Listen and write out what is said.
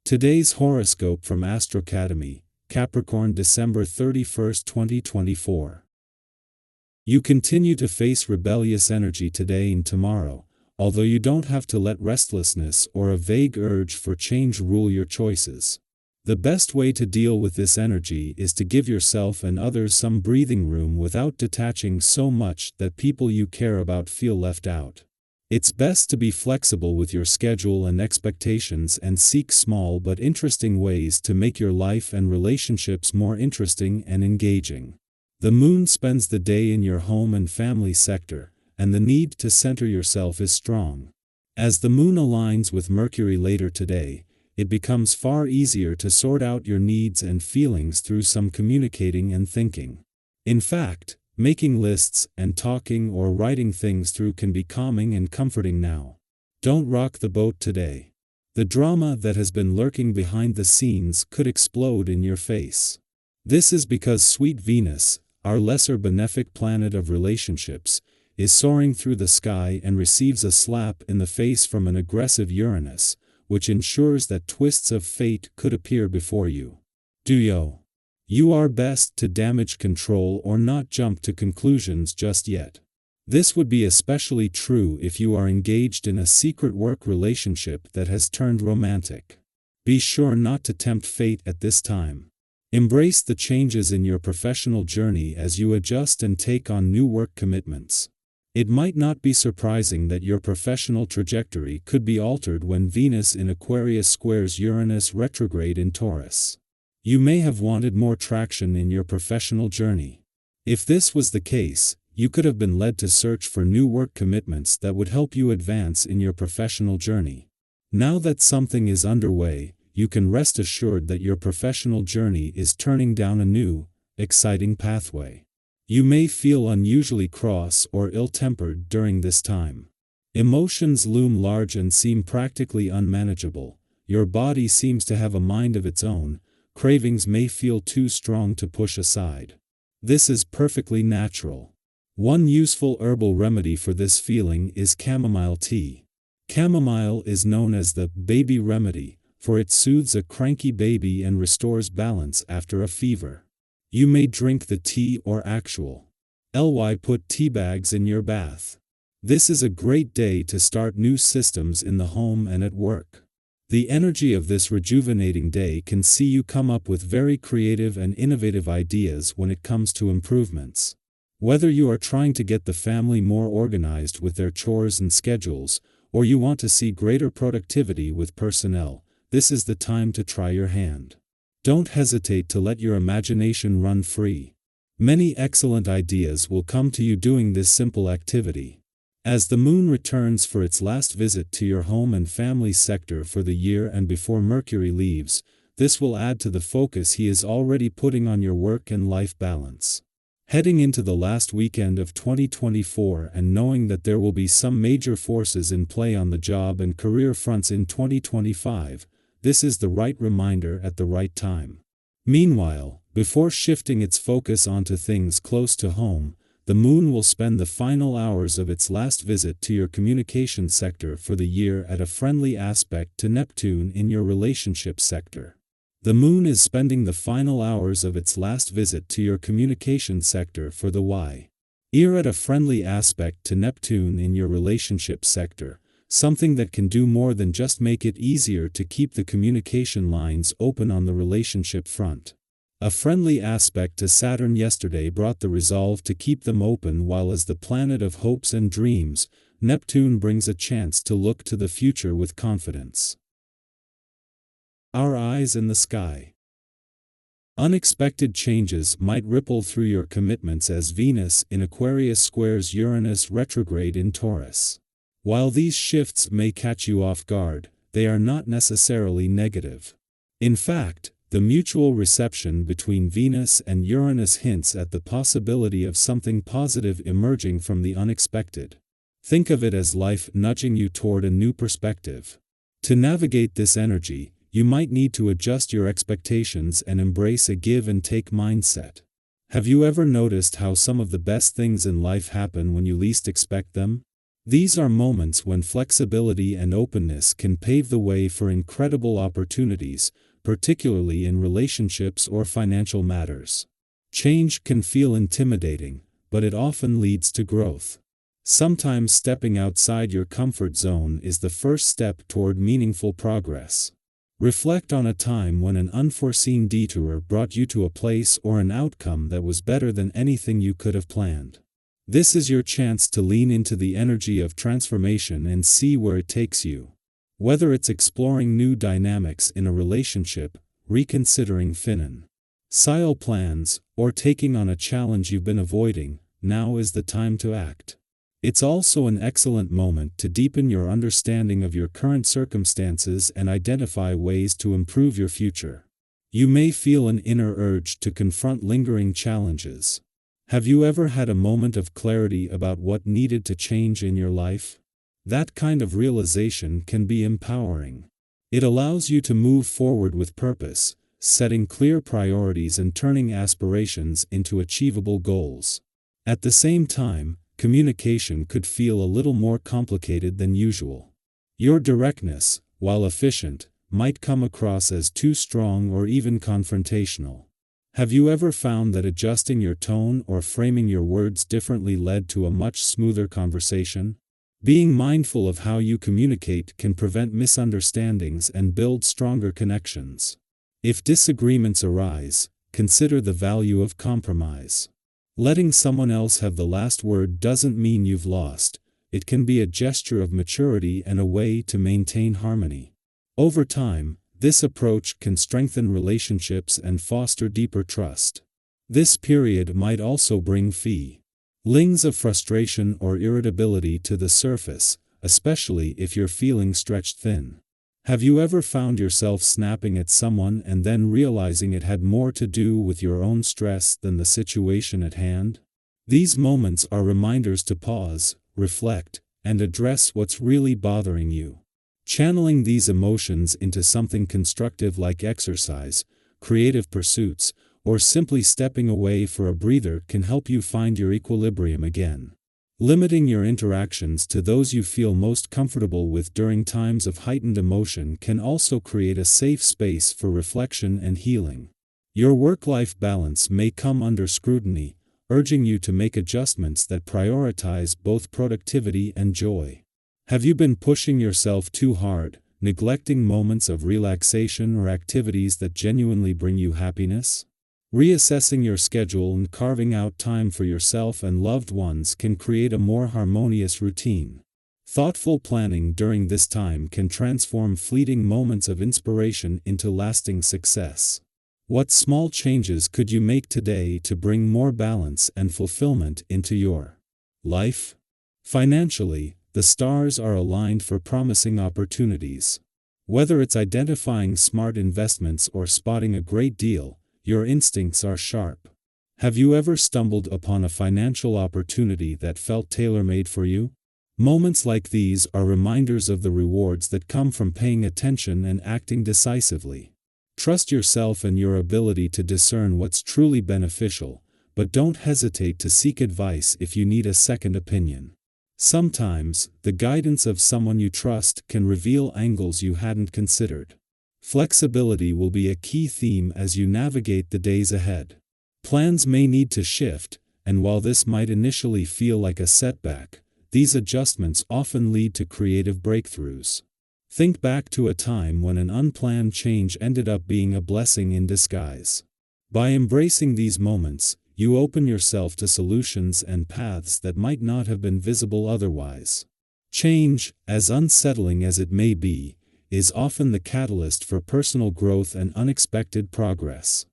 Today's horoscope from AstroCademy, Capricorn December 31, 2024. You continue to face rebellious energy today and tomorrow, although you don't have to let restlessness or a vague urge for change rule your choices. The best way to deal with this energy is to give yourself and others some breathing room without detaching so much that people you care about feel left out. It's best to be flexible with your schedule and expectations and seek small but interesting ways to make your life and relationships more interesting and engaging. The moon spends the day in your home and family sector, and the need to center yourself is strong. As the moon aligns with Mercury later today, it becomes far easier to sort out your needs and feelings through some communicating and thinking. In fact, making lists and talking or writing things through can be calming and comforting now. Don't rock the boat today. The drama that has been lurking behind the scenes could explode in your face. This is because sweet Venus, our lesser benefic planet of relationships, is soaring through the sky and receives a slap in the face from an aggressive Uranus, which ensures that twists of fate could appear before you. You are best to damage control or not jump to conclusions just yet. This would be especially true if you are engaged in a secret work relationship that has turned romantic. Be sure not to tempt fate at this time. Embrace the changes in your professional journey as you adjust and take on new work commitments. It might not be surprising that your professional trajectory could be altered when Venus in Aquarius squares Uranus retrograde in Taurus. You may have wanted more traction in your professional journey. If this was the case, you could have been led to search for new work commitments that would help you advance in your professional journey. Now that something is underway, you can rest assured that your professional journey is turning down a new, exciting pathway. You may feel unusually cross or ill-tempered during this time. Emotions loom large and seem practically unmanageable. Your body seems to have a mind of its own. Cravings may feel too strong to push aside. This is perfectly natural. One useful herbal remedy for this feeling is chamomile tea. Chamomile is known as the baby remedy, for it soothes a cranky baby and restores balance after a fever. You may drink the tea or put tea bags in your bath. This is a great day to start new systems in the home and at work. The energy of this rejuvenating day can see you come up with very creative and innovative ideas when it comes to improvements. Whether you are trying to get the family more organized with their chores and schedules, or you want to see greater productivity with personnel, this is the time to try your hand. Don't hesitate to let your imagination run free. Many excellent ideas will come to you doing this simple activity. As the moon returns for its last visit to your home and family sector for the year and before Mercury leaves, this will add to the focus he is already putting on your work and life balance. Heading into the last weekend of 2024 and knowing that there will be some major forces in play on the job and career fronts in 2025, this is the right reminder at the right time. Meanwhile, before shifting its focus onto things close to home, the moon will spend the final hours of its last visit to your communication sector for the year at a friendly aspect to Neptune in your relationship sector. The moon is spending the final hours of its last visit to your communication sector for the year at a friendly aspect to Neptune in your relationship sector, something that can do more than just make it easier to keep the communication lines open on the relationship front. A friendly aspect to Saturn yesterday brought the resolve to keep them open, while as the planet of hopes and dreams, Neptune brings a chance to look to the future with confidence. Our eyes in the sky. Unexpected changes might ripple through your commitments as Venus in Aquarius squares Uranus retrograde in Taurus. While these shifts may catch you off guard, they are not necessarily negative. In fact, the mutual reception between Venus and Uranus hints at the possibility of something positive emerging from the unexpected. Think of it as life nudging you toward a new perspective. To navigate this energy, you might need to adjust your expectations and embrace a give-and-take mindset. Have you ever noticed how some of the best things in life happen when you least expect them? These are moments when flexibility and openness can pave the way for incredible opportunities, particularly in relationships or financial matters. Change can feel intimidating, but it often leads to growth. Sometimes stepping outside your comfort zone is the first step toward meaningful progress. Reflect on a time when an unforeseen detour brought you to a place or an outcome that was better than anything you could have planned. This is your chance to lean into the energy of transformation and see where it takes you. Whether it's exploring new dynamics in a relationship, reconsidering financial plans, or taking on a challenge you've been avoiding, now is the time to act. It's also an excellent moment to deepen your understanding of your current circumstances and identify ways to improve your future. You may feel an inner urge to confront lingering challenges. Have you ever had a moment of clarity about what needed to change in your life? That kind of realization can be empowering. It allows you to move forward with purpose, setting clear priorities and turning aspirations into achievable goals. At the same time, communication could feel a little more complicated than usual. Your directness, while efficient, might come across as too strong or even confrontational. Have you ever found that adjusting your tone or framing your words differently led to a much smoother conversation? Being mindful of how you communicate can prevent misunderstandings and build stronger connections. If disagreements arise, consider the value of compromise. Letting someone else have the last word doesn't mean you've lost. It can be a gesture of maturity and a way to maintain harmony. Over time, this approach can strengthen relationships and foster deeper trust. This period might also bring feelings of frustration or irritability to the surface, especially if you're feeling stretched thin. Have you ever found yourself snapping at someone and then realizing it had more to do with your own stress than the situation at hand? These moments are reminders to pause, reflect, and address what's really bothering you. Channeling these emotions into something constructive like exercise, creative pursuits, or simply stepping away for a breather can help you find your equilibrium again. Limiting your interactions to those you feel most comfortable with during times of heightened emotion can also create a safe space for reflection and healing. Your work-life balance may come under scrutiny, urging you to make adjustments that prioritize both productivity and joy. Have you been pushing yourself too hard, neglecting moments of relaxation or activities that genuinely bring you happiness? Reassessing your schedule and carving out time for yourself and loved ones can create a more harmonious routine. Thoughtful planning during this time can transform fleeting moments of inspiration into lasting success. What small changes could you make today to bring more balance and fulfillment into your life? Financially, the stars are aligned for promising opportunities. Whether it's identifying smart investments or spotting a great deal, your instincts are sharp. Have you ever stumbled upon a financial opportunity that felt tailor-made for you? Moments like these are reminders of the rewards that come from paying attention and acting decisively. Trust yourself and your ability to discern what's truly beneficial, but don't hesitate to seek advice if you need a second opinion. Sometimes, the guidance of someone you trust can reveal angles you hadn't considered. Flexibility will be a key theme as you navigate the days ahead. Plans may need to shift, and while this might initially feel like a setback, these adjustments often lead to creative breakthroughs. Think back to a time when an unplanned change ended up being a blessing in disguise. By embracing these moments, you open yourself to solutions and paths that might not have been visible otherwise. Change, as unsettling as it may be, is often the catalyst for personal growth and unexpected progress.